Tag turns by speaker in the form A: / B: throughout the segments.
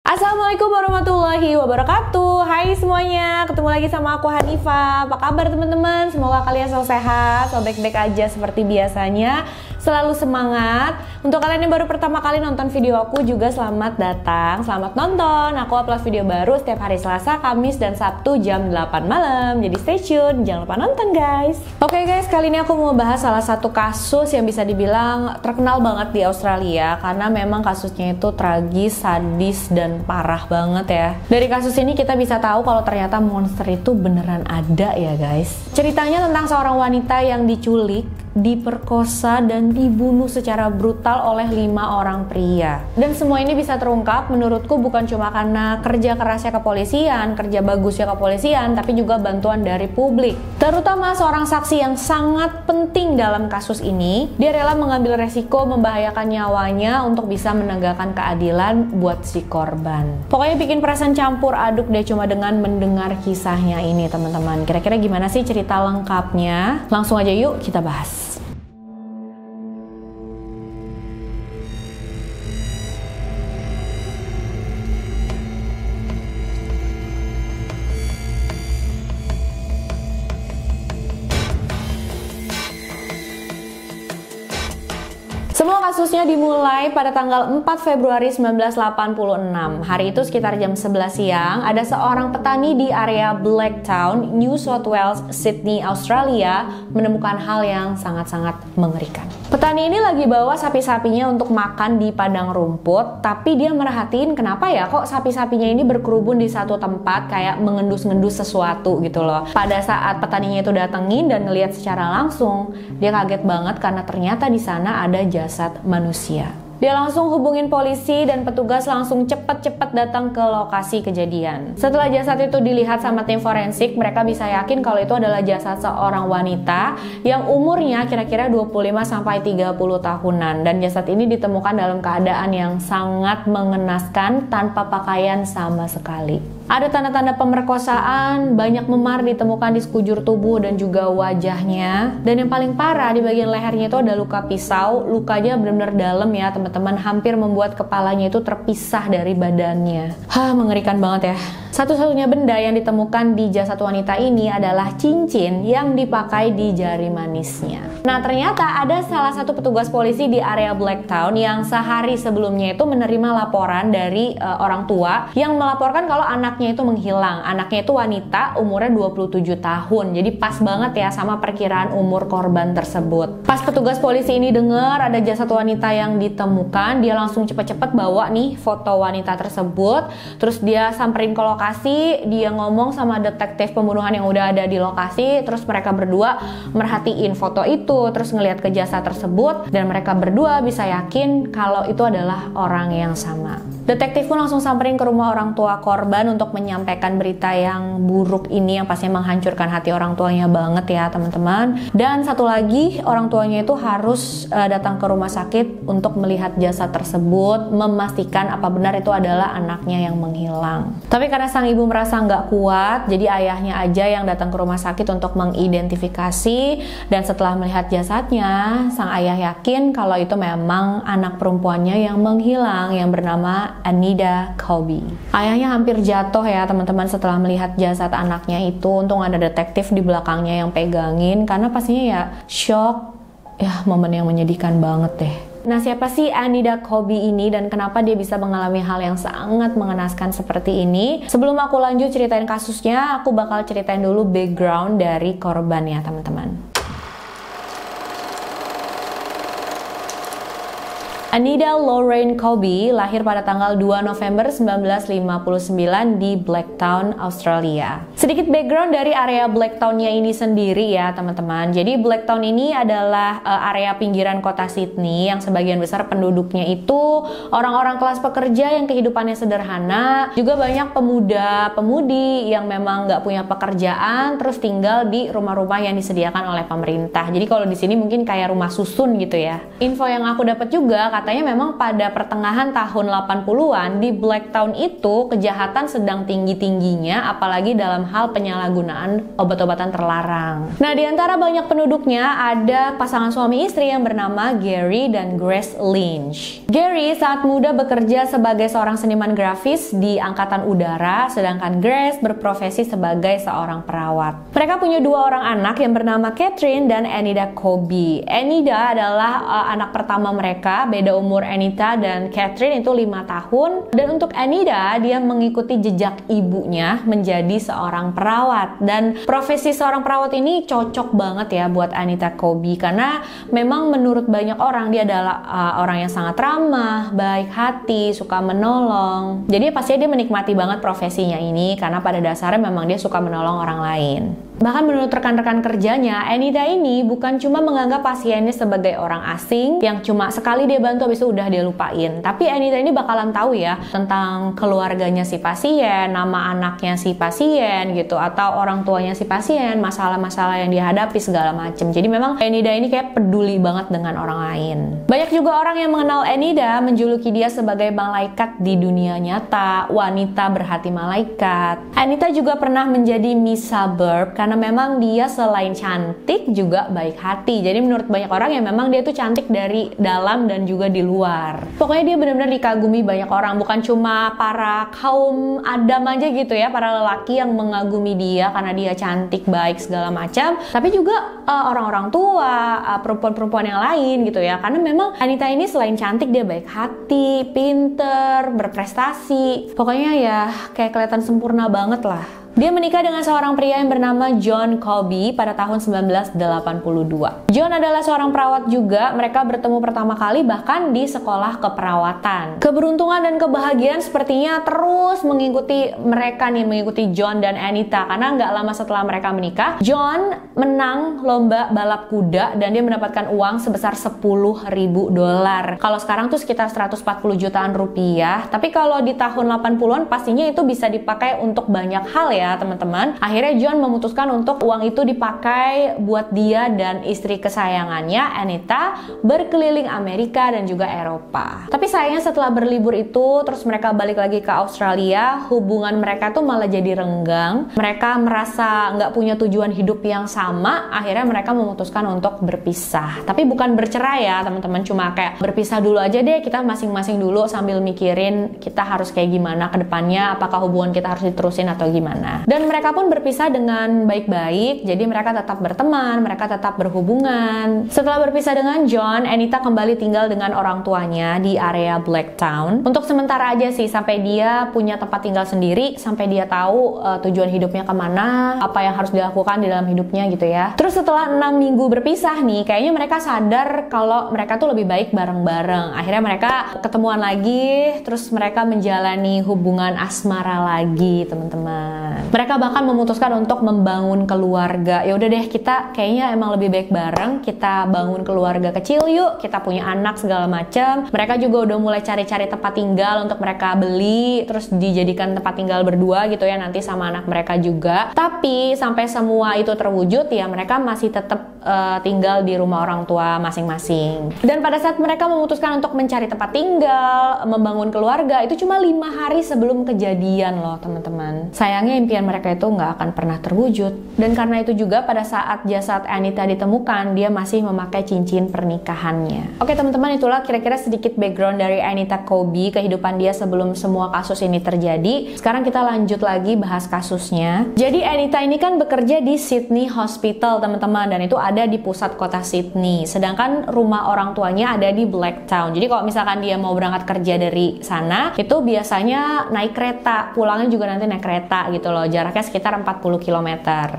A: Assalamualaikum warahmatullahi wabarakatuh. Hai semuanya, ketemu lagi sama aku Hanifah. Apa kabar teman-teman? Semoga kalian selalu sehat, selalu baik-baik aja seperti biasanya. Selalu semangat. Untuk kalian yang baru pertama kali nonton video aku juga selamat datang, selamat nonton. Aku upload video baru setiap hari Selasa, Kamis, dan Sabtu jam 8 malam. Jadi stay tune, jangan lupa nonton guys. Oke guys, kali ini aku mau bahas salah satu kasus yang bisa dibilang terkenal banget di Australia. Karena memang kasusnya itu tragis, sadis, dan parah banget ya. Dari kasus ini kita bisa tahu kalau ternyata monster itu beneran ada ya guys. Ceritanya tentang seorang wanita yang diculik, diperkosa, dan dibunuh secara brutal oleh 5 orang pria. Dan semua ini bisa terungkap menurutku bukan cuma karena kerja kerasnya kepolisian, kerja bagusnya kepolisian, tapi juga bantuan dari publik. Terutama seorang saksi yang sangat penting dalam kasus ini. Dia rela mengambil resiko membahayakan nyawanya untuk bisa menegakkan keadilan buat si korban. Pokoknya bikin perasaan campur aduk deh cuma dengan mendengar kisahnya ini teman-teman. Kira-kira gimana sih cerita lengkapnya? Langsung aja yuk kita bahas. Semua kasusnya dimulai pada tanggal 4 Februari 1986. Hari itu sekitar jam 11 siang, ada seorang petani di area Blacktown, New South Wales, Sydney, Australia, menemukan hal yang sangat-sangat mengerikan. Petani ini lagi bawa sapi-sapinya untuk makan di padang rumput, tapi dia merhatiin kenapa ya kok sapi-sapinya ini berkerubun di satu tempat kayak mengendus-ngendus sesuatu gitu loh. Pada saat petaninya itu datengin dan ngelihat secara langsung, dia kaget banget karena ternyata di sana ada jasad manusia. Dia langsung hubungin polisi dan petugas langsung cepet-cepet datang ke lokasi kejadian. Setelah jasad itu dilihat sama tim forensik, mereka bisa yakin kalau itu adalah jasad seorang wanita yang umurnya kira-kira 25-30 tahunan. Dan jasad ini ditemukan dalam keadaan yang sangat mengenaskan tanpa pakaian sama sekali. Ada tanda-tanda pemerkosaan, banyak memar ditemukan di sekujur tubuh dan juga wajahnya. Dan yang paling parah di bagian lehernya itu ada luka pisau. Lukanya benar-benar dalam ya teman-teman, hampir membuat kepalanya itu terpisah dari badannya. Mengerikan banget ya. Satu-satunya benda yang ditemukan di jasad wanita ini adalah cincin yang dipakai di jari manisnya. Nah ternyata ada salah satu petugas polisi di area Blacktown yang sehari sebelumnya itu menerima laporan dari orang tua yang melaporkan kalau anaknya itu menghilang. Anaknya itu wanita, umurnya 27 tahun. Jadi pas banget ya sama perkiraan umur korban tersebut. Pas petugas polisi ini dengar ada jasad wanita yang ditemukan, dia langsung cepet-cepet bawa nih foto wanita tersebut. Terus dia samperin ke lokasi, dia ngomong sama detektif pembunuhan yang udah ada di lokasi. Terus mereka berdua merhatiin foto itu, terus ngelihat ke jasad tersebut, dan mereka berdua bisa yakin kalau itu adalah orang yang sama. Detektif pun langsung samperin ke rumah orang tua korban untuk menyampaikan berita yang buruk ini yang pastinya menghancurkan hati orang tuanya banget ya teman-teman. Dan satu lagi, orang tuanya itu harus datang ke rumah sakit untuk melihat jasad tersebut, memastikan apa benar itu adalah anaknya yang menghilang. Tapi karena sang ibu merasa nggak kuat, jadi ayahnya aja yang datang ke rumah sakit untuk mengidentifikasi. Dan setelah melihat jasadnya, sang ayah yakin kalau itu memang anak perempuannya yang menghilang yang bernama Anita Colby. Ayahnya hampir jatuh ya teman-teman setelah melihat jasad anaknya itu. Untung ada detektif di belakangnya yang pegangin, karena pastinya ya shock. Ya momen yang menyedihkan banget deh. Nah siapa sih Anita Colby ini dan kenapa dia bisa mengalami hal yang sangat mengenaskan seperti ini? Sebelum aku lanjut ceritain kasusnya, aku bakal ceritain dulu background dari korban ya teman-teman. Anita Lorraine Colby lahir pada tanggal 2 November 1959 di Blacktown, Australia. Sedikit background dari area Blacktown-nya ini sendiri ya teman-teman. Jadi Blacktown ini adalah area pinggiran kota Sydney yang sebagian besar penduduknya itu orang-orang kelas pekerja yang kehidupannya sederhana. Juga banyak pemuda-pemudi yang memang nggak punya pekerjaan terus tinggal di rumah-rumah yang disediakan oleh pemerintah. Jadi kalau di sini mungkin kayak rumah susun gitu ya. Info yang aku dapat juga katanya memang pada pertengahan tahun 80-an di Blacktown itu kejahatan sedang tinggi-tingginya, apalagi dalam hal penyalahgunaan obat-obatan terlarang. Nah, di antara banyak penduduknya ada pasangan suami istri yang bernama Gary dan Grace Lynch. Gary saat muda bekerja sebagai seorang seniman grafis di Angkatan Udara, sedangkan Grace berprofesi sebagai seorang perawat. Mereka punya 2 orang anak yang bernama Catherine dan Anita Colby. Anita adalah anak pertama mereka, beda umur Anita dan Catherine itu 5 tahun. Dan untuk Anita, dia mengikuti jejak ibunya menjadi seorang perawat. Dan profesi seorang perawat ini cocok banget ya buat Anita Colby, karena memang menurut banyak orang dia adalah orang yang sangat ramah, baik hati, suka menolong. Jadi pastinya dia menikmati banget profesinya ini karena pada dasarnya memang dia suka menolong orang lain. Bahkan menurut rekan-rekan kerjanya, Anita ini bukan cuma menganggap pasiennya sebagai orang asing yang cuma sekali dia bantu habis itu udah dia lupain. Tapi Anita ini bakalan tahu ya tentang keluarganya si pasien, nama anaknya si pasien gitu, atau orang tuanya si pasien, masalah-masalah yang dihadapi segala macem. Jadi memang Anita ini kayak peduli banget dengan orang lain. Banyak juga orang yang mengenal Anita menjuluki dia sebagai malaikat di dunia nyata, wanita berhati malaikat. Anita juga pernah menjadi Miss Suburb karena memang dia selain cantik juga baik hati. Jadi menurut banyak orang ya memang dia tuh cantik dari dalam dan juga di luar. Pokoknya dia benar-benar dikagumi banyak orang, bukan cuma para kaum Adam aja gitu ya, para lelaki yang mengagumi dia karena dia cantik, baik segala macam, tapi juga orang-orang tua, perempuan-perempuan yang lain gitu ya. Karena memang Anita ini selain cantik dia baik hati, pinter, berprestasi. Pokoknya ya kayak kelihatan sempurna banget lah. Dia menikah dengan seorang pria yang bernama John Colby pada tahun 1982. John adalah seorang perawat juga. Mereka bertemu pertama kali bahkan di sekolah keperawatan. Keberuntungan dan kebahagiaan sepertinya terus mengikuti mereka nih, mengikuti John dan Anita. Karena nggak lama setelah mereka menikah, John menang lomba balap kuda dan dia mendapatkan uang sebesar $10.000. Kalau sekarang tuh sekitar 140 jutaan rupiah. Tapi kalau di tahun 80-an pastinya itu bisa dipakai untuk banyak hal ya teman-teman. Akhirnya John memutuskan untuk uang itu dipakai buat dia dan istri kesayangannya Anita berkeliling Amerika dan juga Eropa. Tapi sayangnya setelah berlibur itu terus mereka balik lagi ke Australia, hubungan mereka tuh malah jadi renggang. Mereka merasa nggak punya tujuan hidup yang sama. Akhirnya mereka memutuskan untuk berpisah. Tapi bukan bercerai ya teman-teman, cuma kayak berpisah dulu aja deh, kita masing-masing dulu sambil mikirin kita harus kayak gimana ke depannya, apakah hubungan kita harus diterusin atau gimana. Dan mereka pun berpisah dengan baik-baik, jadi mereka tetap berteman, mereka tetap berhubungan. Setelah berpisah dengan John, Anita kembali tinggal dengan orang tuanya di area Blacktown. Untuk sementara aja sih, sampai dia punya tempat tinggal sendiri, sampai dia tahu tujuan hidupnya kemana, apa yang harus dilakukan di dalam hidupnya gitu ya. Terus setelah 6 minggu berpisah nih, kayaknya mereka sadar kalau mereka tuh lebih baik bareng-bareng. Akhirnya mereka ketemuan lagi, terus mereka menjalani hubungan asmara lagi teman-teman. Mereka bahkan memutuskan untuk membangun keluarga. Ya udah deh, kita kayaknya emang lebih baik bareng. Kita bangun keluarga kecil yuk. Kita punya anak segala macam. Mereka juga udah mulai cari-cari tempat tinggal untuk mereka beli, terus dijadikan tempat tinggal berdua gitu ya nanti sama anak mereka juga. Tapi sampai semua itu terwujud ya mereka masih tetap tinggal di rumah orang tua masing-masing. Dan pada saat mereka memutuskan untuk mencari tempat tinggal, membangun keluarga, itu cuma 5 hari sebelum kejadian loh teman-teman. Sayangnya impian mereka itu nggak akan pernah terwujud. Dan karena itu juga pada saat jasad Anita ditemukan, dia masih memakai cincin pernikahannya. Oke teman-teman, itulah kira-kira sedikit background dari Anita Colby, kehidupan dia sebelum semua kasus ini terjadi. Sekarang kita lanjut lagi bahas kasusnya. Jadi Anita ini kan bekerja di Sydney Hospital teman-teman, dan itu ada di pusat kota Sydney. Sedangkan rumah orang tuanya ada di Blacktown. Jadi kalau misalkan dia mau berangkat kerja dari sana, itu biasanya naik kereta, pulangnya juga nanti naik kereta gitu loh. Jaraknya sekitar 40 km.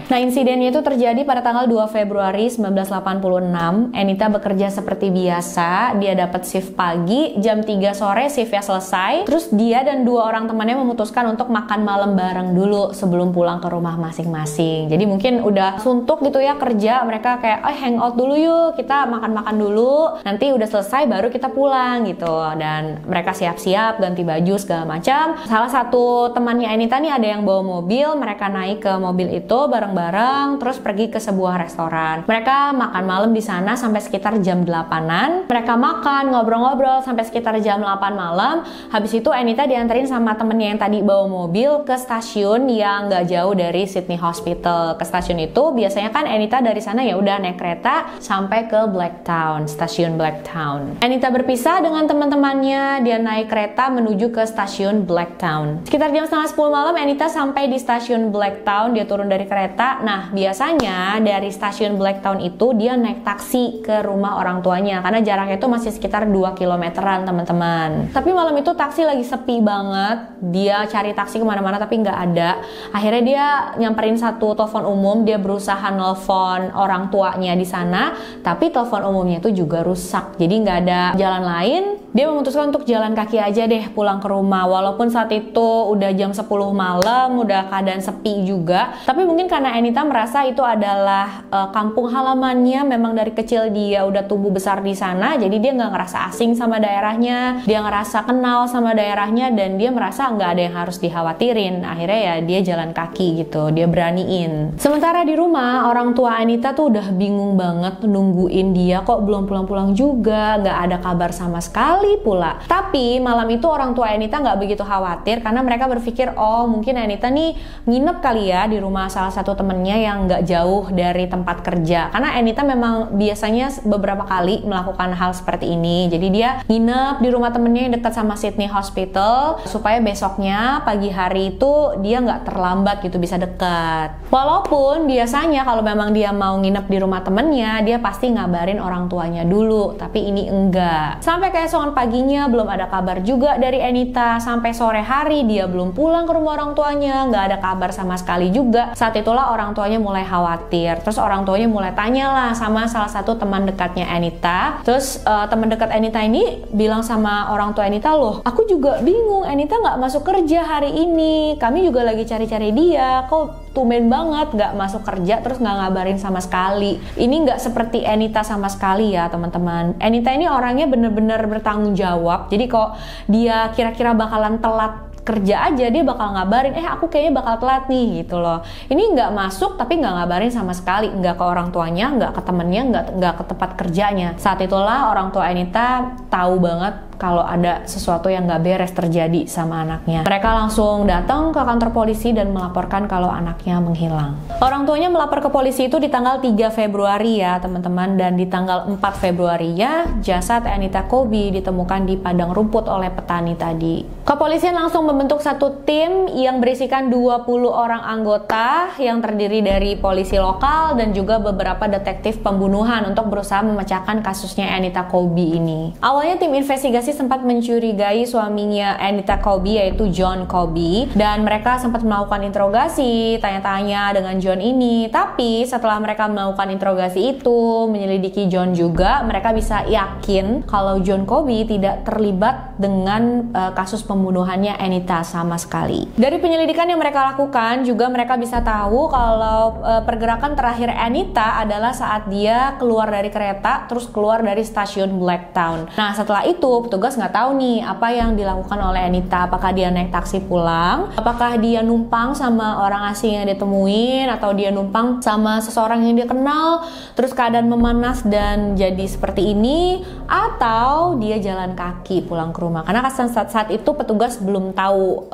A: Nah, insidennya itu terjadi pada tanggal 2 Februari 1986. Anita bekerja seperti biasa. Dia dapat shift pagi, jam 3 sore shiftnya selesai. Terus dia dan 2 orang temannya memutuskan untuk makan malam bareng dulu sebelum pulang ke rumah masing-masing. Jadi mungkin udah suntuk gitu ya kerja, mereka mereka kayak hangout dulu yuk, kita makan-makan dulu, nanti udah selesai baru kita pulang gitu. Dan mereka siap-siap ganti baju segala macam. Salah satu temannya Anita nih ada yang bawa mobil, mereka naik ke mobil itu bareng-bareng terus pergi ke sebuah restoran. Mereka makan malam di sana sampai sekitar jam 8-an. Mereka makan, ngobrol-ngobrol sampai sekitar jam 8 malam. Habis itu Anita dianterin sama temennya yang tadi bawa mobil ke stasiun yang nggak jauh dari Sydney Hospital. Ke stasiun itu biasanya kan Anita dari sana ya udah naik kereta sampai ke Blacktown, stasiun Blacktown. Anita berpisah dengan teman-temannya, dia naik kereta menuju ke stasiun Blacktown. Sekitar jam setengah 10 malam Anita sampai di stasiun Blacktown, dia turun dari kereta. Nah, biasanya dari stasiun Blacktown itu dia naik taksi ke rumah orang tuanya karena jaraknya itu masih sekitar 2 kilometeran teman-teman. Tapi malam itu taksi lagi sepi banget. Dia cari taksi kemana-mana tapi nggak ada. Akhirnya dia nyamperin satu telepon umum, dia berusaha nelfon orang tuanya di sana, tapi telepon umumnya itu juga rusak. Jadi nggak ada jalan lain. Dia memutuskan untuk jalan kaki aja deh pulang ke rumah. Walaupun saat itu udah jam 10 malam, udah keadaan sepi juga. Tapi mungkin karena Anita merasa itu adalah kampung halamannya, memang dari kecil dia udah tumbuh besar di sana, jadi dia nggak ngerasa asing sama daerahnya, dia ngerasa kenal sama daerahnya, dan dia merasa nggak ada yang harus dikhawatirin. Akhirnya ya dia jalan kaki gitu, dia beraniin. Sementara di rumah, orang tua Anita tuh udah bingung banget nungguin dia, kok belum pulang-pulang juga, nggak ada kabar sama sekali pula. Tapi malam itu orang tua Anita nggak begitu khawatir karena mereka berpikir, oh mungkin Anita nih nginep kali ya di rumah salah satu temennya yang nggak jauh dari tempat kerja. Karena Anita memang biasanya beberapa kali melakukan hal seperti ini. Jadi dia nginep di rumah temennya yang dekat sama Sydney Hospital supaya besoknya pagi hari itu dia nggak terlambat gitu, bisa dekat. Walaupun biasanya kalau memang dia mau nginep di rumah temennya, dia pasti ngabarin orang tuanya dulu. Tapi ini enggak. Sampai keesokan paginya belum ada kabar juga dari Anita. Sampai sore hari dia belum pulang ke rumah orang tuanya, nggak ada kabar sama sekali juga. Saat itulah orang tuanya mulai khawatir. Terus orang tuanya mulai tanya lah sama salah satu teman dekatnya Anita. Terus teman dekat Anita ini bilang sama orang tua Anita, loh aku juga bingung, Anita nggak masuk kerja hari ini, kami juga lagi cari-cari dia, kok tumben banget nggak masuk kerja terus nggak ngabarin sama sekali. Ini nggak seperti Anita sama sekali ya teman-teman. Anita ini orangnya bener-bener bertanggung jawab. Jadi kok dia kira-kira bakalan telat kerja aja, dia bakal ngabarin, aku kayaknya bakal telat nih gitu loh. Ini nggak masuk tapi nggak ngabarin sama sekali, nggak ke orang tuanya, nggak ke temennya, nggak ke tempat kerjanya. Saat itulah orang tua Anita tahu banget kalau ada sesuatu yang nggak beres terjadi sama anaknya. Mereka langsung datang ke kantor polisi dan melaporkan kalau anaknya menghilang. Orang tuanya melapor ke polisi itu di tanggal 3 Februari ya teman-teman, dan di tanggal 4 Februari ya jasad Anita Colby ditemukan di padang rumput oleh petani tadi. Kepolisian langsung membentuk satu tim yang berisikan 20 orang anggota yang terdiri dari polisi lokal dan juga beberapa detektif pembunuhan untuk berusaha memecahkan kasusnya Anita Colby ini. Awalnya tim investigasi sempat mencurigai suaminya Anita Colby yaitu John Colby, dan mereka sempat melakukan interogasi, tanya-tanya dengan John ini. Tapi setelah mereka melakukan interogasi itu, menyelidiki John juga, mereka bisa yakin kalau John Colby tidak terlibat dengan kasus pembunuhannya Anita sama sekali. Dari penyelidikan yang mereka lakukan juga mereka bisa tahu kalau pergerakan terakhir Anita adalah saat dia keluar dari kereta terus keluar dari stasiun Blacktown. Nah setelah itu petugas nggak tahu nih apa yang dilakukan oleh Anita. Apakah dia naik taksi pulang, apakah dia numpang sama orang asing yang ditemuin, atau dia numpang sama seseorang yang dia kenal terus keadaan memanas dan jadi seperti ini, atau dia jalan kaki pulang ke rumah. Karena saat itu petugas belum tahu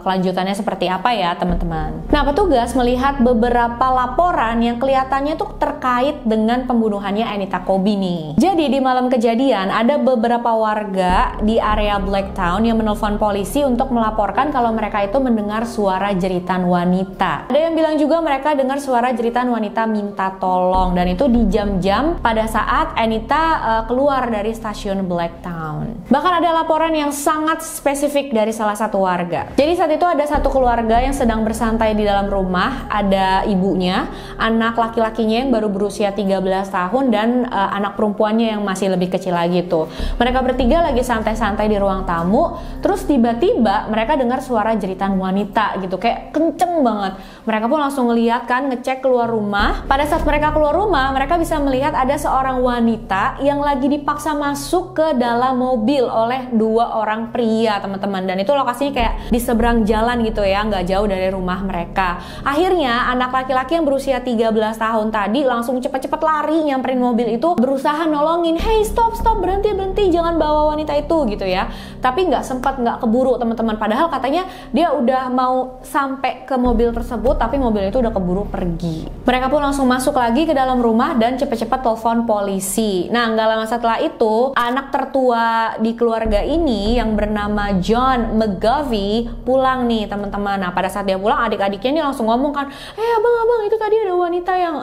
A: kelanjutannya seperti apa ya teman-teman. Nah petugas melihat beberapa laporan yang kelihatannya tuh terkait dengan pembunuhannya Anita Colby nih. Jadi di malam kejadian ada beberapa warga di area Blacktown yang menelpon polisi untuk melaporkan kalau mereka itu mendengar suara jeritan wanita. Ada yang bilang juga mereka dengar suara jeritan wanita minta tolong, dan itu di jam-jam pada saat Anita keluar dari stasiun Blacktown. Bahkan ada laporan yang sangat spesifik dari salah satu warga. Jadi saat itu ada satu keluarga yang sedang bersantai di dalam rumah, ada ibunya, anak laki-lakinya yang baru berusia 13 tahun dan anak perempuannya yang masih lebih kecil lagi tuh. Mereka bertiga dia lagi santai-santai di ruang tamu, terus tiba-tiba mereka dengar suara jeritan wanita gitu, kayak kenceng banget. Mereka pun langsung ngeliat kan, ngecek keluar rumah. Pada saat mereka keluar rumah, mereka bisa melihat ada seorang wanita yang lagi dipaksa masuk ke dalam mobil oleh 2 orang pria, teman-teman. Dan itu lokasinya kayak di seberang jalan gitu ya, nggak jauh dari rumah mereka. Akhirnya anak laki-laki yang berusia 13 tahun tadi langsung cepet-cepet lari nyamperin mobil itu, berusaha nolongin, hey stop, berhenti, jangan bawa wanita itu gitu ya. Tapi nggak keburu teman-teman. Padahal katanya dia udah mau sampai ke mobil tersebut, tapi mobil itu udah keburu pergi. Mereka pun langsung masuk lagi ke dalam rumah dan cepet-cepet telepon polisi. Nah, nggak lama setelah itu, anak tertua di keluarga ini yang bernama John McGovey pulang nih teman-teman. Nah, pada saat dia pulang, adik-adiknya ini langsung ngomong kan, abang, itu tadi ada wanita yang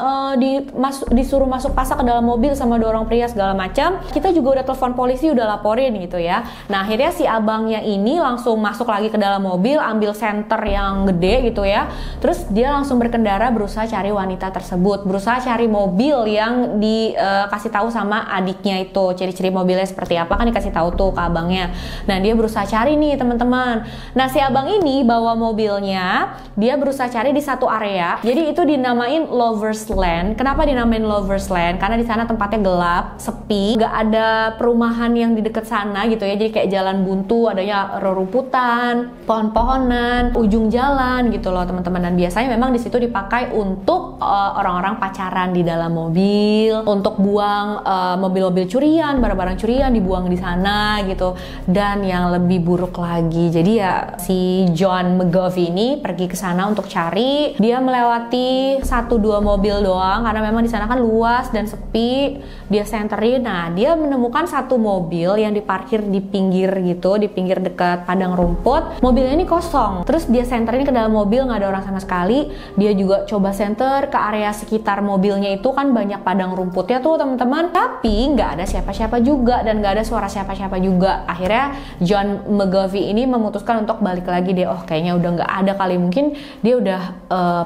A: disuruh masuk paksa ke dalam mobil sama 2 orang pria segala macam. Kita juga udah telepon polisi, udah laporin gitu ya. Nah, akhirnya si abangnya ini langsung masuk lagi ke dalam mobil, ambil senter yang gede gitu ya. Terus dia langsung berkendara berusaha cari wanita tersebut, berusaha cari mobil yang dikasih tahu sama adiknya itu. Ciri-ciri mobilnya seperti apa kan dikasih tahu tuh ke abangnya. Nah, dia berusaha cari nih teman-teman. Nah, si abang ini bawa mobilnya, dia berusaha cari di satu area. Jadi itu dinamain Lovers Land. Kenapa dinamain Lovers Land? Karena di sana tempatnya gelap, sepi, nggak ada perumahan yang di dekat sana gitu ya. Jadi kayak jalan buntu, adanya rerumputan, pohon-pohonan, ujung jalan gitu loh teman-teman. Dan biasanya memang di situ dipakai untuk orang-orang pacaran di dalam mobil, untuk buang mobil-mobil curian, barang-barang curian dibuang di sana gitu. Dan yang lebih buruk lagi, jadi ya si John McGovey ini pergi ke sana untuk cari. Dia melewati 1-2 mobil doang karena memang di sana kan luas dan sepi. Dia senterin. Nah, dia menemukan satu mobil yang diparkir di pinggir gitu, di pinggir dekat padang rumput. Mobilnya ini kosong. Terus dia senterin ke dalam mobil, nggak ada orang sama sekali. Dia juga coba senter ke area sekitar mobilnya, itu kan banyak padang rumputnya tuh teman-teman. Tapi nggak ada siapa-siapa juga dan nggak ada suara siapa-siapa juga. Akhirnya John McGovey ini memutuskan untuk balik lagi deh. Kayaknya udah nggak ada kali, mungkin dia udah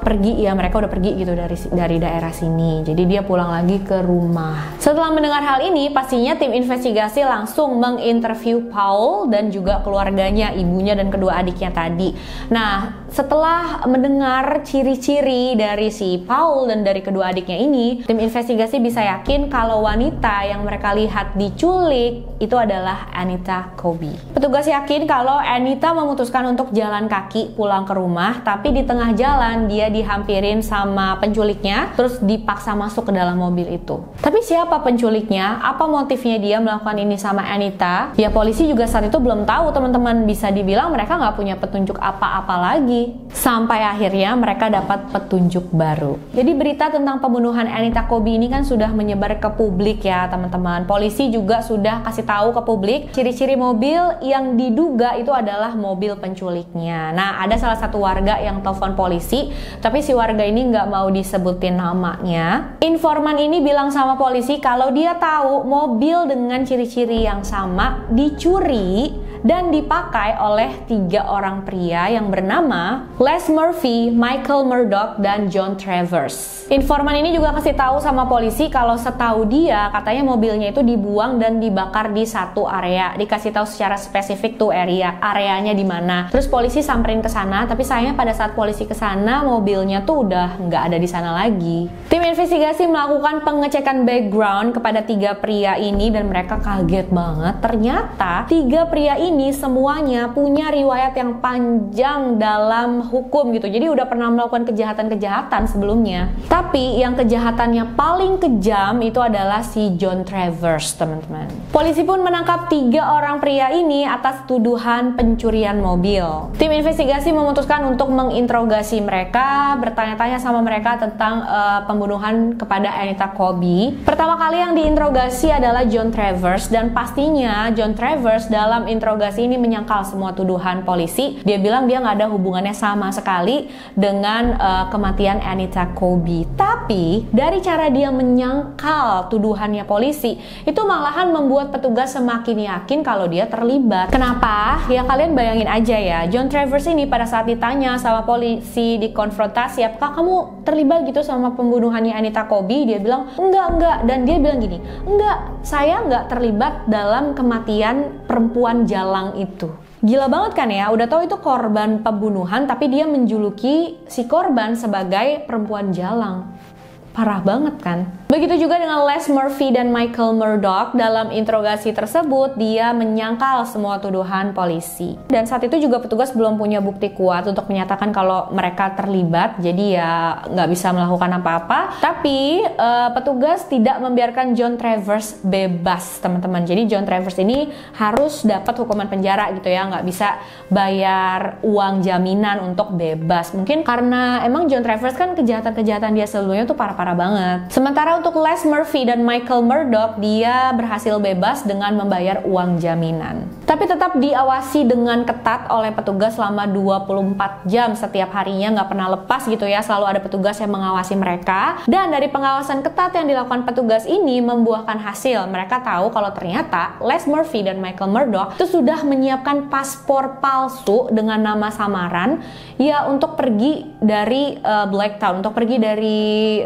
A: pergi ya, mereka udah pergi gitu dari daerah sini. Jadi dia pulang lagi ke rumah. Setelah mendengar hal ini, pastinya tim investigasi langsung menginterview Paul dan juga keluarganya, ibunya dan kedua adiknya tadi. Nah, setelah mendengar ciri-ciri dari si Paul dan dari kedua adiknya ini, tim investigasi bisa yakin kalau wanita yang mereka lihat diculik itu adalah Anita Colby. Petugas yakin kalau Anita memutuskan untuk jalan kaki pulang ke rumah, tapi di tengah jalan dia dihampirin sama penculiknya, terus dipaksa masuk ke dalam mobil itu. Tapi siapa penculiknya? Apa motifnya dia melakukan ini sama Anita? Ya, polisi juga saat itu belum tahu teman-teman. Bisa dibilang mereka nggak punya petunjuk apa-apa lagi. Sampai akhirnya mereka dapat petunjuk baru. Jadi berita tentang pembunuhan Anita Colby ini kan sudah menyebar ke publik ya teman-teman. Polisi juga sudah kasih tahu ke publik ciri-ciri mobil yang diduga itu adalah mobil penculiknya. Nah, ada salah satu warga yang telepon polisi, tapi si warga ini nggak mau disebutin namanya. Informan ini bilang sama polisi kalau dia tahu mobil dengan ciri-ciri yang sama dicuri dan dipakai oleh 3 orang pria yang bernama Les Murphy, Michael Murdoch, dan John Travers. Informan ini juga kasih tahu sama polisi kalau setahu dia katanya mobilnya itu dibuang dan dibakar di satu area. Dikasih tahu secara spesifik tuh areanya di mana. Terus polisi samperin ke sana, tapi sayangnya pada saat polisi ke sana mobilnya tuh udah nggak ada di sana lagi. Tim investigasi melakukan pengecekan background kepada 3 pria ini dan mereka kaget banget. Ternyata 3 pria ini semuanya punya riwayat yang panjang dalam hukum gitu. Jadi udah pernah melakukan kejahatan-kejahatan sebelumnya. Tapi yang kejahatannya paling kejam itu adalah si John Travers, teman-teman. Polisi pun menangkap 3 orang pria ini atas tuduhan pencurian mobil. Tim investigasi memutuskan untuk menginterogasi mereka, bertanya-tanya sama mereka tentang pembunuhan kepada Anita Colby. Pertama kali yang diinterogasi adalah John Travers, dan pastinya John Travers dalam interogasi interogasi ini menyangkal semua tuduhan polisi. Dia bilang dia nggak ada hubungannya sama sekali dengan kematian Anita Colby. Tapi dari cara dia menyangkal tuduhannya polisi, itu malahan membuat petugas semakin yakin kalau dia terlibat. Kenapa? Ya kalian bayangin aja ya, John Travers ini pada saat ditanya sama polisi, dikonfrontasi, apakah kamu terlibat gitu sama pembunuhannya Anita Colby? Dia bilang enggak, dan dia bilang gini, enggak, saya enggak terlibat dalam kematian perempuan jalang itu. Gila banget kan ya, udah tahu itu korban pembunuhan tapi dia menjuluki si korban sebagai perempuan jalang. Parah banget kan? Begitu juga dengan Les Murphy dan Michael Murdoch. Dalam interogasi tersebut, dia menyangkal semua tuduhan polisi. Dan saat itu juga petugas belum punya bukti kuat untuk menyatakan kalau mereka terlibat. Jadi ya nggak bisa melakukan apa-apa. Tapi petugas tidak membiarkan John Travers bebas, teman-teman. Jadi John Travers ini harus dapat hukuman penjara gitu ya. Nggak bisa bayar uang jaminan untuk bebas. Mungkin karena emang John Travers kan kejahatan-kejahatan dia sebelumnya tuh parah banget. Sementara untuk Les Murphy dan Michael Murdoch, dia berhasil bebas dengan membayar uang jaminan. Tapi tetap diawasi dengan ketat oleh petugas selama 24 jam setiap harinya, nggak pernah lepas gitu ya, selalu ada petugas yang mengawasi mereka. Dan dari pengawasan ketat yang dilakukan petugas ini membuahkan hasil. Mereka tahu kalau ternyata Les Murphy dan Michael Murdoch itu sudah menyiapkan paspor palsu dengan nama samaran ya untuk pergi dari Blacktown, untuk pergi dari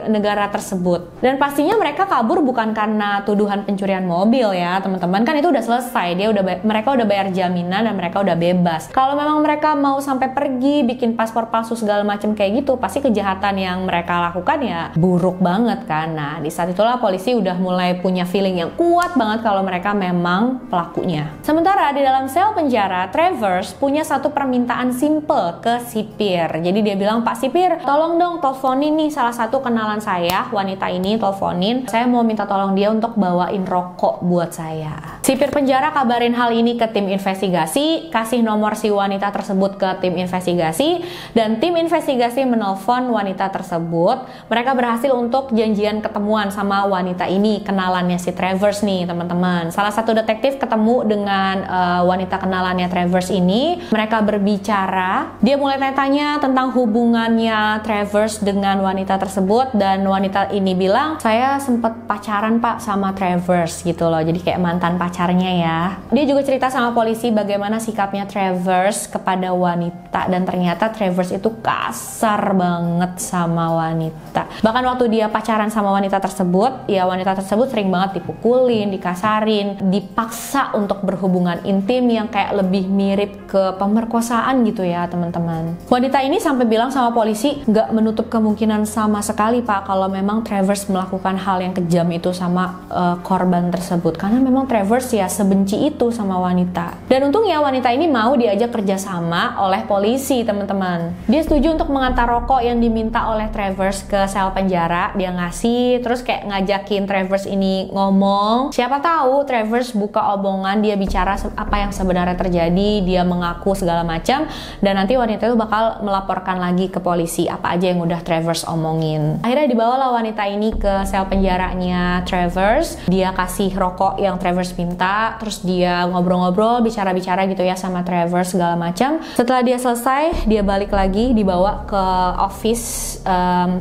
A: negara tersebut. Dan pastinya mereka kabur bukan karena tuduhan pencurian mobil ya teman-teman, kan itu udah selesai, mereka udah bayar jaminan dan mereka udah bebas. Kalau memang mereka mau sampai pergi bikin paspor palsu segala macam kayak gitu, pasti kejahatan yang mereka lakukan ya buruk banget kan. Nah di saat itulah polisi udah mulai punya feeling yang kuat banget kalau mereka memang pelakunya. Sementara di dalam sel penjara, Travers punya satu permintaan simple ke sipir. Jadi dia bilang, Pak Sipir, tolong dong teleponin nih salah satu kenalan saya, wanita ini, teleponin. Saya mau minta tolong dia untuk bawain rokok buat saya. Sipir penjara kabarin hal ini ke tim investigasi, kasih nomor si wanita tersebut ke tim investigasi, dan tim investigasi menelpon wanita tersebut. Mereka berhasil untuk janjian ketemuan sama wanita ini, kenalannya si Travers nih teman-teman. Salah satu detektif ketemu dengan wanita kenalannya Travers ini. Mereka berbicara, dia mulai tanya tentang hubungannya Travers dengan wanita tersebut, dan wanita ini bilang, saya sempet pacaran Pak sama Travers gitu loh, jadi kayak mantan pacarnya ya. Dia juga cerita sama polisi bagaimana sikapnya Travers kepada wanita, dan ternyata Travers itu kasar banget sama wanita. Bahkan waktu dia pacaran sama wanita tersebut, ya wanita tersebut sering banget dipukulin, dikasarin, dipaksa untuk berhubungan intim yang kayak lebih mirip ke pemerkosaan gitu ya teman-teman. Wanita ini sampai bilang sama polisi, nggak menutup kemungkinan sama sekali Pak kalau memang Travers melakukan hal yang kejam itu sama korban tersebut, karena memang Travers ya sebenci itu sama wanita. Dan untungnya wanita ini mau diajak kerjasama oleh polisi teman-teman. Dia setuju untuk mengantar rokok yang diminta oleh Travers ke sel penjara. Dia ngasih, terus kayak ngajakin Travers ini ngomong. Siapa tahu Travers buka omongan, dia bicara apa yang sebenarnya terjadi, dia mengaku segala macam, dan nanti wanita itu bakal melaporkan lagi ke polisi apa aja yang udah Travers omongin. Akhirnya dibawalah wanita ini ke sel penjaranya Travers. Dia kasih rokok yang Travers minta, terus dia ngobrol-ngobrol, bicara-bicara gitu ya sama Travers segala macam. Setelah dia selesai, dia balik lagi, dibawa ke office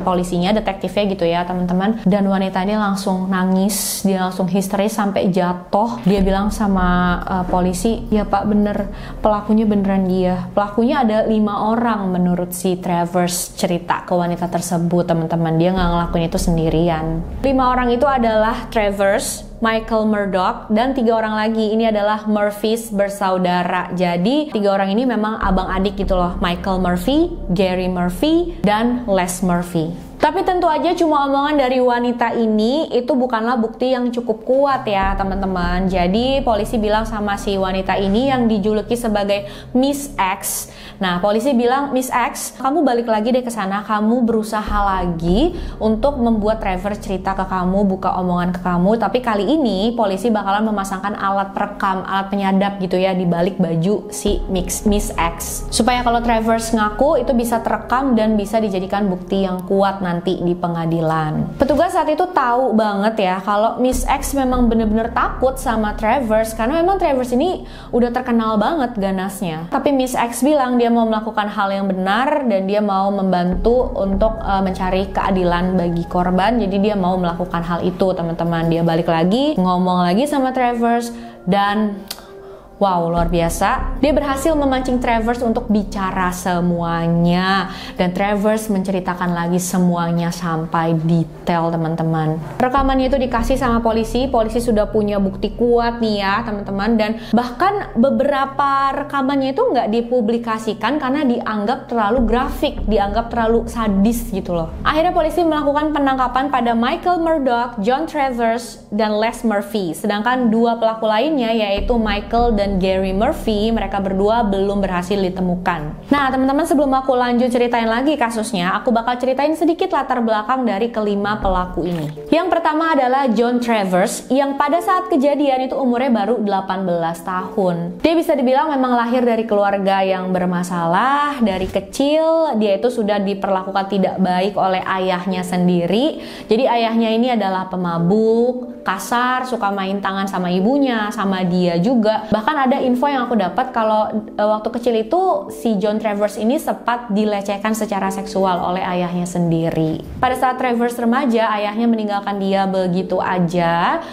A: polisinya, detektifnya gitu ya teman-teman. Dan wanita ini langsung nangis, dia langsung histeris sampai jatuh. Dia bilang sama polisi, ya Pak bener, pelakunya beneran dia. Pelakunya ada 5 orang menurut si Travers cerita ke wanita tersebut teman-teman. Dia nggak ngelakuin itu sendirian. 5 orang itu adalah Travers, Michael Murdoch, dan 3 orang lagi. Ini adalah Murphys bersaudara. Jadi 3 orang ini memang abang adik gitu loh. Michael Murphy, Gary Murphy, dan Les Murphy. Tapi tentu aja cuma omongan dari wanita ini itu bukanlah bukti yang cukup kuat ya teman-teman. Jadi polisi bilang sama si wanita ini yang dijuluki sebagai Miss X. Nah polisi bilang, Miss X, kamu balik lagi deh ke sana, kamu berusaha lagi untuk membuat Travers cerita ke kamu, buka omongan ke kamu. Tapi kali ini polisi bakalan memasangkan alat perekam, alat penyadap gitu ya di balik baju si Miss X. Supaya kalau Travers ngaku itu bisa terekam dan bisa dijadikan bukti yang kuat nanti di pengadilan. Petugas saat itu tahu banget ya kalau Miss X memang bener-bener takut sama Travers karena memang Travers ini udah terkenal banget ganasnya. Tapi Miss X bilang dia mau melakukan hal yang benar dan dia mau membantu untuk mencari keadilan bagi korban. Jadi dia mau melakukan hal itu, teman-teman. Dia balik lagi, ngomong lagi sama Travers dan wow, luar biasa. Dia berhasil memancing Travers untuk bicara semuanya. Dan Travers menceritakan lagi semuanya sampai detail, teman-teman. Rekamannya itu dikasih sama polisi. Polisi sudah punya bukti kuat nih ya, teman-teman. Dan bahkan beberapa rekamannya itu nggak dipublikasikan karena dianggap terlalu grafik, dianggap terlalu sadis gitu loh. Akhirnya polisi melakukan penangkapan pada Michael Murdoch, John Travers, dan Les Murphy. Sedangkan dua pelaku lainnya yaitu Michael dan Gary Murphy, mereka berdua belum berhasil ditemukan. Nah, teman-teman, sebelum aku lanjut ceritain lagi kasusnya, aku bakal ceritain sedikit latar belakang dari kelima pelaku ini. Yang pertama adalah John Travers, yang pada saat kejadian itu umurnya baru 18 tahun. Dia bisa dibilang memang lahir dari keluarga yang bermasalah. Dari kecil, dia itu sudah diperlakukan tidak baik oleh ayahnya sendiri. Jadi ayahnya ini adalah pemabuk, kasar, suka main tangan sama ibunya, sama dia juga. Bahkan ada info yang aku dapat kalau waktu kecil itu si John Travers ini sempat dilecehkan secara seksual oleh ayahnya sendiri. Pada saat Travers remaja, ayahnya meninggalkan dia begitu aja.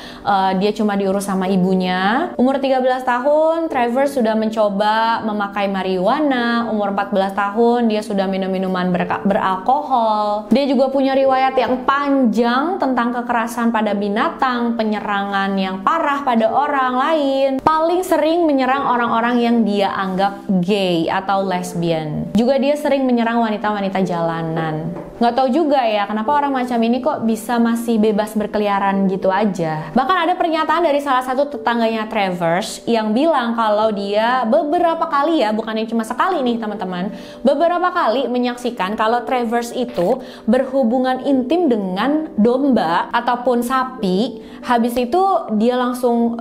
A: Dia cuma diurus sama ibunya. Umur 13 tahun, Travers sudah mencoba memakai marijuana. Umur 14 tahun, dia sudah minum minuman beralkohol. Dia juga punya riwayat yang panjang tentang kekerasan pada binatang, penyerangan yang parah pada orang lain. Paling sering menyerang orang-orang yang dia anggap gay atau lesbian. Juga dia sering menyerang wanita-wanita jalanan. Nggak tahu juga ya kenapa orang macam ini kok bisa masih bebas berkeliaran gitu aja. Bahkan ada pernyataan dari salah satu tetangganya Travers yang bilang kalau dia beberapa kali ya, bukannya cuma sekali nih teman-teman, beberapa kali menyaksikan kalau Travers itu berhubungan intim dengan domba ataupun sapi. Habis itu dia langsung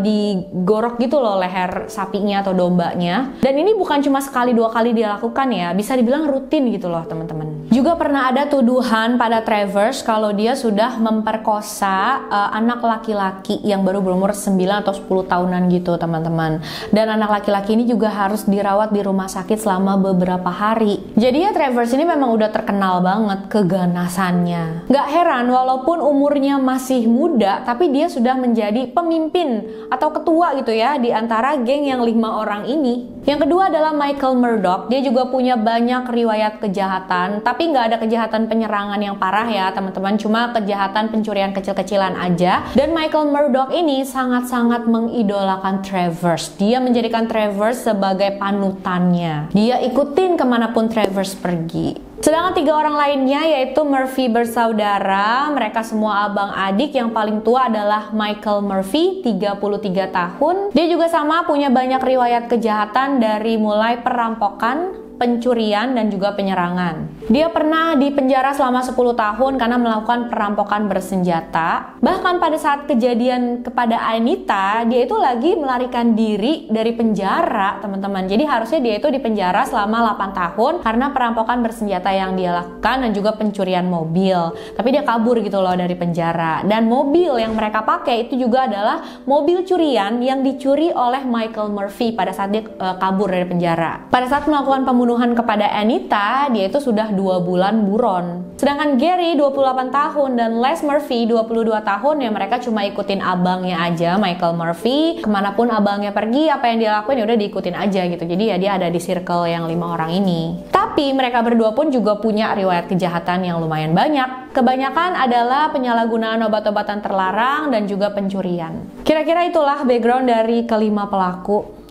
A: digorok gitu loh leher sapinya atau dombanya. Dan ini bukan cuma sekali dua kali dia lakukan ya, bisa dibilang rutin gitu loh teman-teman. Juga pernah ada tuduhan pada Travers kalau dia sudah memperkosa anak laki-laki yang baru berumur 9 atau 10 tahunan gitu teman-teman. Dan anak laki-laki ini juga harus dirawat di rumah sakit selama beberapa hari. Jadi ya Travers ini memang udah terkenal banget keganasannya. Gak heran walaupun umurnya masih muda, tapi dia sudah menjadi pemimpin atau ketua gitu ya di antara geng yang 5 orang ini. Yang kedua adalah Michael Murdoch. Dia juga punya banyak riwayat kejahatan, tapi nggak ada kejahatan penyerangan yang parah ya teman-teman, cuma kejahatan pencurian kecil-kecilan aja. Dan Michael Murdoch ini sangat-sangat mengidolakan Travers. Dia menjadikan Travers sebagai panutannya. Dia ikutin kemanapun Travers pergi. Sedangkan 3 orang lainnya yaitu Murphy bersaudara. Mereka semua abang adik. Yang paling tua adalah Michael Murphy, 33 tahun. Dia juga sama punya banyak riwayat kejahatan dari mulai perampokan, pencurian, dan juga penyerangan. Dia pernah dipenjara selama 10 tahun karena melakukan perampokan bersenjata. Bahkan pada saat kejadian kepada Anita, dia itu lagi melarikan diri dari penjara, teman-teman. Jadi harusnya dia itu dipenjara selama 8 tahun karena perampokan bersenjata yang dia lakukan dan juga pencurian mobil. Tapi dia kabur gitu loh dari penjara. Dan mobil yang mereka pakai itu juga adalah mobil curian yang dicuri oleh Michael Murphy pada saat dia kabur dari penjara. Pada saat melakukan pembunuhan kepada Anita, dia itu sudah 2 bulan buron. Sedangkan Gary 28 tahun dan Les Murphy 22 tahun ya mereka cuma ikutin abangnya aja, Michael Murphy. Kemanapun abangnya pergi, apa yang dia lakuin ya udah diikutin aja gitu. Jadi ya dia ada di circle yang 5 orang ini. Tapi mereka berdua pun juga punya riwayat kejahatan yang lumayan banyak. Kebanyakan adalah penyalahgunaan obat-obatan terlarang dan juga pencurian. Kira-kira itulah background dari kelima pelaku.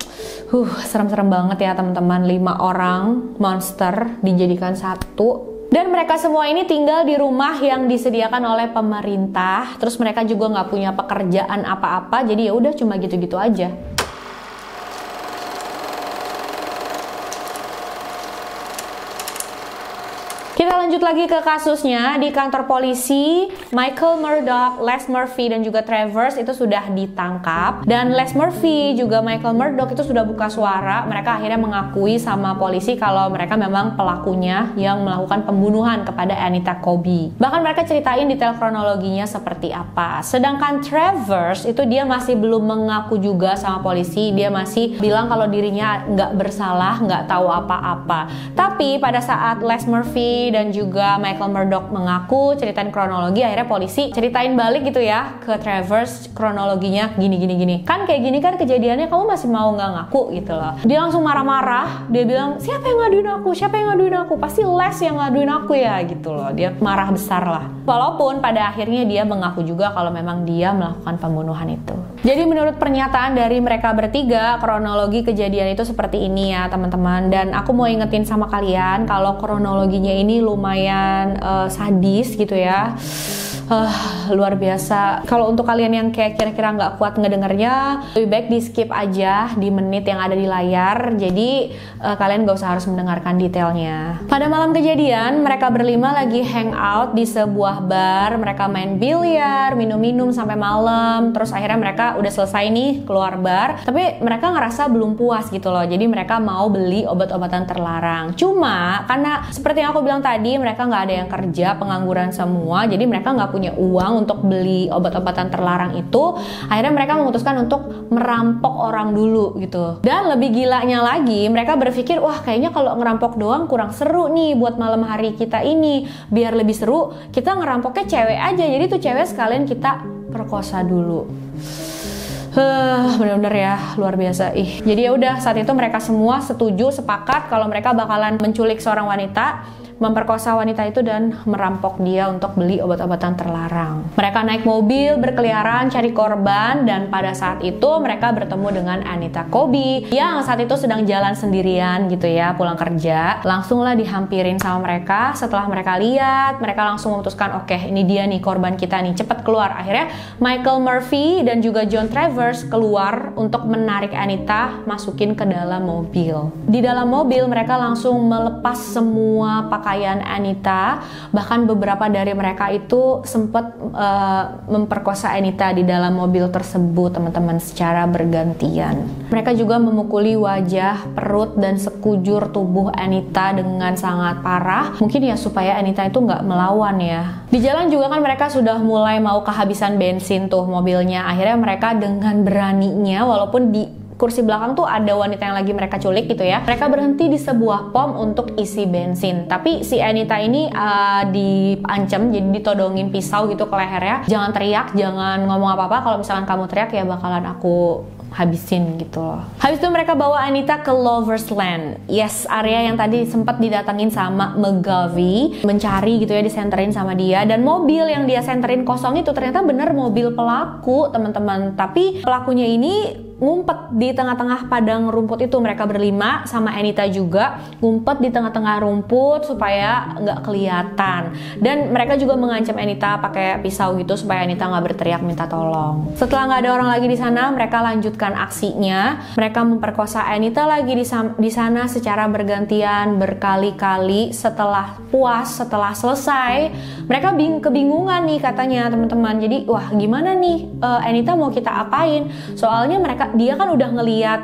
A: Serem-serem banget ya teman-teman. 5 orang monster dijadikan satu. Dan mereka semua ini tinggal di rumah yang disediakan oleh pemerintah. Terus mereka juga nggak punya pekerjaan apa-apa. Jadi ya udah cuma gitu-gitu aja. Kita lanjut lagi ke kasusnya. Di kantor polisi, Michael Murdoch, Les Murphy, dan juga Travers itu sudah ditangkap. Dan Les Murphy juga Michael Murdoch itu sudah buka suara. Mereka akhirnya mengakui sama polisi kalau mereka memang pelakunya yang melakukan pembunuhan kepada Anita Colby. Bahkan mereka ceritain detail kronologinya seperti apa. Sedangkan Travers itu dia masih belum mengaku juga sama polisi. Dia masih bilang kalau dirinya nggak bersalah, nggak tahu apa-apa. Tapi pada saat Les Murphy dan juga Michael Murdoch mengaku ceritain kronologi, akhirnya polisi ceritain balik gitu ya ke Travers kronologinya gini. Kan kayak gini kan kejadiannya, kamu masih mau nggak ngaku gitu loh. Dia langsung marah-marah, dia bilang siapa yang ngaduin aku, pasti Les yang ngaduin aku ya gitu loh. Dia marah besar lah. Walaupun pada akhirnya dia mengaku juga kalau memang dia melakukan pembunuhan itu. Jadi menurut pernyataan dari mereka bertiga, kronologi kejadian itu seperti ini ya teman-teman. Dan aku mau ingetin sama kalian kalau kronologinya ini lumayan sadis gitu ya. Luar biasa. Kalau untuk kalian yang kayak kira-kira nggak kuat ngedengernya, lebih baik di skip aja di menit yang ada di layar. Jadi kalian nggak usah harus mendengarkan detailnya. Pada malam kejadian, mereka berlima lagi hangout di sebuah bar. Mereka main biliar, minum-minum sampai malam. Terus akhirnya mereka udah selesai nih keluar bar. Tapi mereka ngerasa belum puas gitu loh. Jadi mereka mau beli obat-obatan terlarang. Cuma karena seperti yang aku bilang tadi, mereka nggak ada yang kerja, pengangguran semua. Jadi mereka nggak punya uang untuk beli obat-obatan terlarang itu. Akhirnya mereka memutuskan untuk merampok orang dulu gitu. Dan lebih gilanya lagi, mereka berpikir wah kayaknya kalau ngerampok doang kurang seru nih buat malam hari kita ini. Biar lebih seru, kita ngerampoknya cewek aja. Jadi tuh cewek sekalian kita perkosa dulu. Bener-bener ya luar biasa. Jadi ya udah, saat itu mereka semua setuju, sepakat kalau mereka bakalan menculik seorang wanita, memperkosa wanita itu dan merampok dia untuk beli obat-obatan terlarang. Mereka naik mobil berkeliaran cari korban, dan pada saat itu mereka bertemu dengan Anita Colby yang saat itu sedang jalan sendirian gitu ya, pulang kerja. Langsunglah dihampirin sama mereka. Setelah mereka lihat, mereka langsung memutuskan oke, ini dia nih korban kita nih, cepet keluar. Akhirnya Michael Murphy dan juga John Travers keluar untuk menarik Anita masukin ke dalam mobil. Di dalam mobil mereka langsung melepas semua pakaian Anita. Bahkan beberapa dari mereka itu sempat memperkosa Anita di dalam mobil tersebut teman-teman, secara bergantian. Mereka juga memukuli wajah, perut, dan sekujur tubuh Anita dengan sangat parah. Mungkin ya supaya Anita itu nggak melawan ya. Di jalan juga kan mereka sudah mulai mau kehabisan bensin tuh mobilnya. Akhirnya mereka dengan beraninya, walaupun di kursi belakang tuh ada wanita yang lagi mereka culik gitu ya, mereka berhenti di sebuah pom untuk isi bensin. Tapi si Anita ini diancam, jadi ditodongin pisau gitu ke lehernya. Jangan teriak, jangan ngomong apa-apa. Kalau misalkan kamu teriak ya bakalan aku habisin gitu loh. Habis itu mereka bawa Anita ke Lover's Land. Yes, area yang tadi sempat didatengin sama McGovey, mencari gitu ya, disenterin sama dia. Dan mobil yang dia senterin kosong itu ternyata bener mobil pelaku teman-teman. Tapi pelakunya ini ngumpet di tengah-tengah padang rumput itu. Mereka berlima sama Anita juga ngumpet di tengah-tengah rumput supaya nggak kelihatan. Dan mereka juga mengancam Anita pakai pisau gitu supaya Anita nggak berteriak minta tolong. Setelah nggak ada orang lagi di sana, mereka lanjutkan aksinya. Mereka memperkosa Anita lagi di sana secara bergantian berkali-kali. Setelah puas, setelah selesai, mereka kebingungan nih katanya teman-teman. Jadi wah gimana nih Anita mau kita apain? Soalnya dia kan udah ngeliat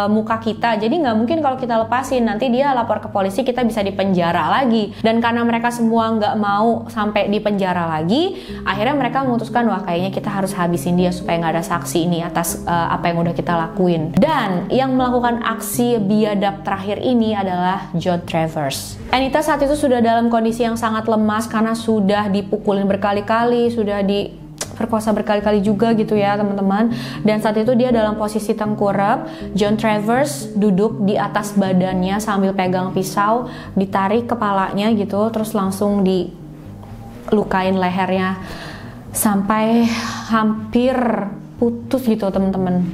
A: muka kita, jadi nggak mungkin kalau kita lepasin nanti dia lapor ke polisi, kita bisa dipenjara lagi. Dan karena mereka semua nggak mau sampai dipenjara lagi, akhirnya mereka memutuskan wah kayaknya kita harus habisin dia supaya nggak ada saksi ini atas apa yang udah kita lakuin. Dan yang melakukan aksi biadab terakhir ini adalah John Travers. Anita saat itu sudah dalam kondisi yang sangat lemas karena sudah dipukulin berkali-kali, sudah diperkosa berkali-kali juga gitu ya teman-teman. Dan saat itu dia dalam posisi tengkurap. John Travers duduk di atas badannya sambil pegang pisau, ditarik kepalanya gitu, terus langsung dilukain lehernya sampai hampir putus gitu teman-teman.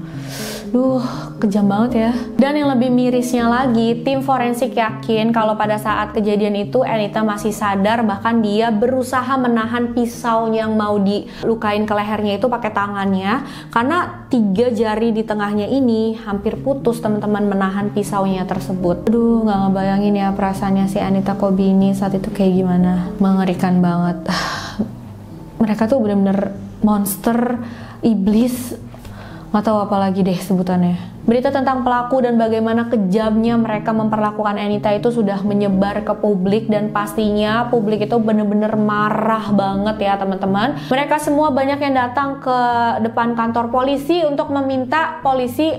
A: kejam banget ya. Dan yang lebih mirisnya lagi, tim forensik yakin kalau pada saat kejadian itu Anita masih sadar, bahkan dia berusaha menahan pisau yang mau dilukain ke lehernya itu pakai tangannya, karena 3 jari di tengahnya ini hampir putus teman-teman menahan pisaunya tersebut. Aduh, nggak ngebayangin ya perasaannya si Anita Coby ini saat itu kayak gimana. Mengerikan banget. Mereka tuh bener-bener monster, iblis, nggak tahu apa lagi deh sebutannya. Berita tentang pelaku dan bagaimana kejamnya mereka memperlakukan Anita itu sudah menyebar ke publik, dan pastinya publik itu bener-bener marah banget ya teman-teman. Mereka semua banyak yang datang ke depan kantor polisi untuk meminta polisi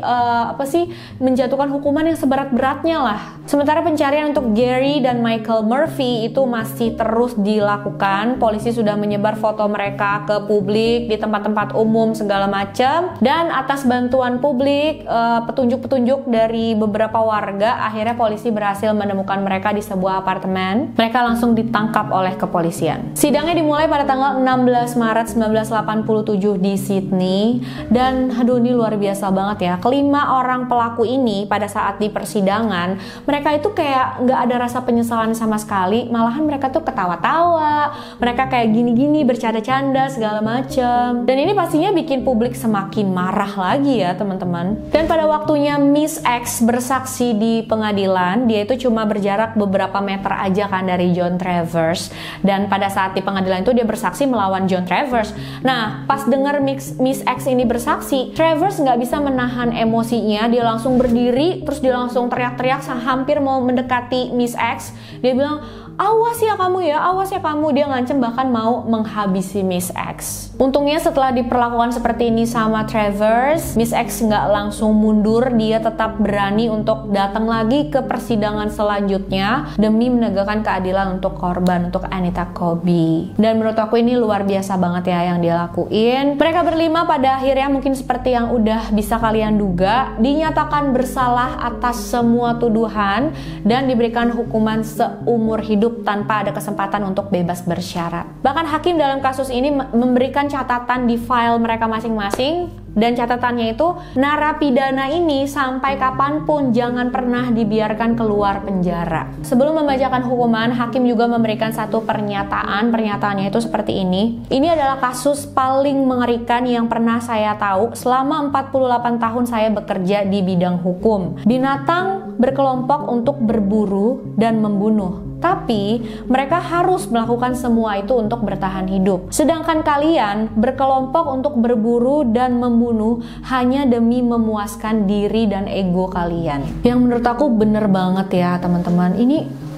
A: menjatuhkan hukuman yang seberat-beratnya lah. Sementara pencarian untuk Gary dan Michael Murphy itu masih terus dilakukan. Polisi sudah menyebar foto mereka ke publik di tempat-tempat umum segala macam, dan atas bantuan publik, petunjuk-petunjuk dari beberapa warga, akhirnya polisi berhasil menemukan mereka di sebuah apartemen. Mereka langsung ditangkap oleh kepolisian. Sidangnya dimulai pada tanggal 16 Maret 1987 di Sydney, dan aduh ini luar biasa banget ya. Kelima orang pelaku ini pada saat di persidangan, mereka itu kayak nggak ada rasa penyesalan sama sekali, malahan mereka tuh ketawa-tawa, mereka kayak gini-gini, bercanda-canda segala macam. Dan ini pastinya bikin publik semakin marah lagi ya teman-teman. Dan pada waktunya Miss X bersaksi di pengadilan, dia itu cuma berjarak beberapa meter aja kan dari John Travers, dan pada saat di pengadilan itu dia bersaksi melawan John Travers. Nah, pas denger Miss X ini bersaksi, Travers nggak bisa menahan emosinya, dia langsung berdiri, terus dia langsung teriak-teriak hampir mau mendekati Miss X. Dia bilang, awas ya kamu ya, awas ya kamu. Dia ngancem bahkan mau menghabisi Miss X. Untungnya setelah diperlakukan seperti ini sama Travers, Miss X nggak langsung mundur, dia tetap berani untuk datang lagi ke persidangan selanjutnya demi menegakkan keadilan untuk korban, untuk Anita Coby. Dan menurut aku ini luar biasa banget ya yang dia lakuin. Mereka berlima pada akhirnya mungkin seperti yang udah bisa kalian duga, dinyatakan bersalah atas semua tuduhan dan diberikan hukuman seumur hidup tanpa ada kesempatan untuk bebas bersyarat. Bahkan hakim dalam kasus ini memberikan catatan di file mereka masing-masing, dan catatannya itu, narapidana ini sampai kapanpun jangan pernah dibiarkan keluar penjara. Sebelum membacakan hukuman, hakim juga memberikan satu pernyataan. Pernyataannya itu seperti ini. Ini adalah kasus paling mengerikan yang pernah saya tahu selama 48 tahun saya bekerja di bidang hukum. Binatang berkelompok untuk berburu dan membunuh. Tapi mereka harus melakukan semua itu untuk bertahan hidup. Sedangkan kalian berkelompok untuk berburu dan membunuh hanya demi memuaskan diri dan ego kalian. Yang menurut aku bener banget ya teman-teman. Ini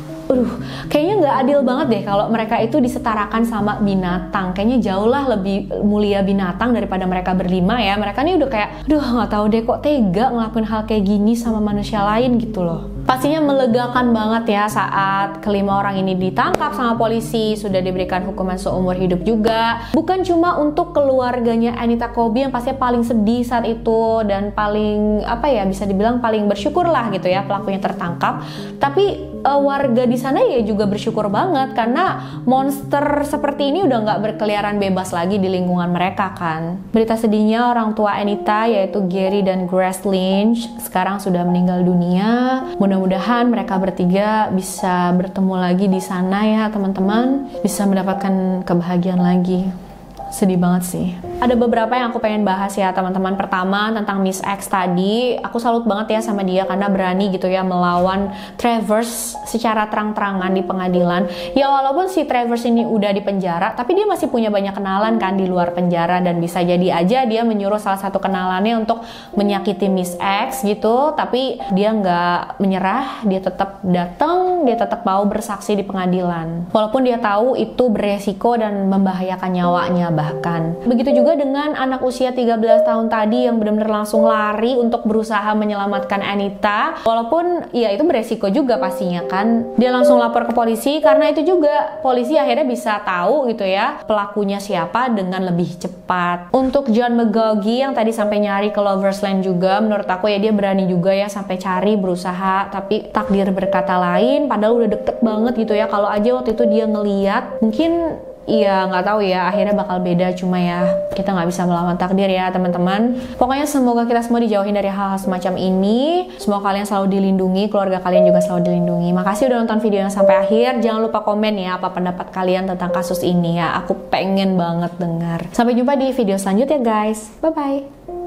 A: kayaknya nggak adil banget deh kalau mereka itu disetarakan sama binatang. Kayaknya jauh lah lebih mulia binatang daripada mereka berlima ya. Mereka nih udah kayak, nggak tahu deh kok tega ngelakuin hal kayak gini sama manusia lain gitu loh. Pastinya melegakan banget ya saat kelima orang ini ditangkap sama polisi, sudah diberikan hukuman seumur hidup juga. Bukan cuma untuk keluarganya Anita Coby yang pasti paling sedih saat itu dan paling bisa dibilang paling bersyukur lah gitu ya pelakunya tertangkap, tapi warga di sana ya juga bersyukur banget karena monster seperti ini udah nggak berkeliaran bebas lagi di lingkungan mereka kan. Berita sedihnya orang tua Anita yaitu Gary dan Grace Lynch sekarang sudah meninggal dunia. Mudah-mudahan mereka bertiga bisa bertemu lagi di sana ya teman-teman, bisa mendapatkan kebahagiaan lagi. Sedih banget sih. Ada beberapa yang aku pengen bahas ya teman-teman. Pertama tentang Miss X tadi, aku salut banget ya sama dia karena berani gitu ya melawan Travers secara terang-terangan di pengadilan. Ya walaupun si Travers ini udah di penjara, tapi dia masih punya banyak kenalan kan di luar penjara, dan bisa jadi aja dia menyuruh salah satu kenalannya untuk menyakiti Miss X gitu. Tapi dia nggak menyerah, dia tetap datang, dia tetap mau bersaksi di pengadilan. Walaupun dia tahu itu beresiko dan membahayakan nyawanya bahkan. Begitu juga dengan anak usia 13 tahun tadi yang benar-benar langsung lari untuk berusaha menyelamatkan Anita. Walaupun ya itu beresiko juga pastinya kan. Dia langsung lapor ke polisi karena itu juga polisi akhirnya bisa tahu gitu ya pelakunya siapa dengan lebih cepat. Untuk John McGaughey yang tadi sampai nyari ke Lovers Lane juga, menurut aku ya dia berani juga ya sampai cari, berusaha, tapi takdir berkata lain padahal udah deket banget gitu ya. Kalau aja waktu itu dia ngeliat, mungkin Iya, nggak tahu ya, akhirnya bakal beda. Cuma ya, kita nggak bisa melawan takdir ya, teman-teman. Pokoknya semoga kita semua dijauhin dari hal-hal semacam ini. Semoga kalian selalu dilindungi, keluarga kalian juga selalu dilindungi. Makasih udah nonton videonya sampai akhir. Jangan lupa komen ya, apa pendapat kalian tentang kasus ini ya. Aku pengen banget dengar. Sampai jumpa di video selanjutnya, guys. Bye-bye.